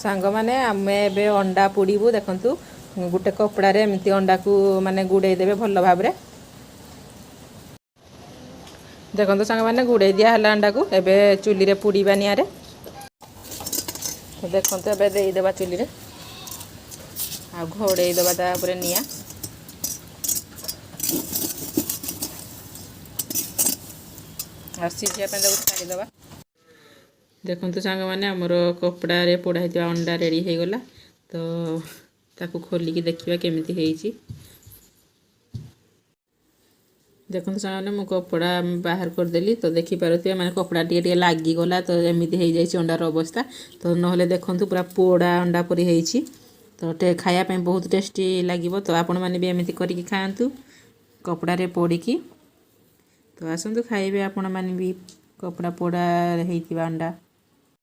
सांग माने आमे एबे अंडा पोड़ीबू देखंतु गोटे कपड़ा रे एमती अंडा को माने गुड़े देबे भल भाव रे देखंतु सांग माने गुड़े दिया हला अंडा को एबे चुली रे पोड़ीबा निया रे देखंतु एबे देई देबा चुली रे आ घोड़े देबा ता ऊपर निया आ सिझिया पे छाड़ी देबा देखंतु सांग माने हमर कपड़ा रे पोड़ा हेतिबा अंडा रेडी हे गला तो ताकू खोली की देखिबा केमिति हेइची देखंतु सांग माने मु कपड़ा बाहर कर देली तो देखि पारथिबा माने कपड़ा टिके लागी गला तो एमिति हे जाईची अंडार अवस्था तो नहले देखंतु पूरा पोड़ा अंडा परी हेइची तो खाया पे बहुत टेस्टी लागिबो तो आपण माने भी एमिति करिकी खाआंतु कपड़ा रे पोड़ी की तो आसंतु खाइबे आपण माने भी कपड़ा पोड़ा हेइतिबा अंडा।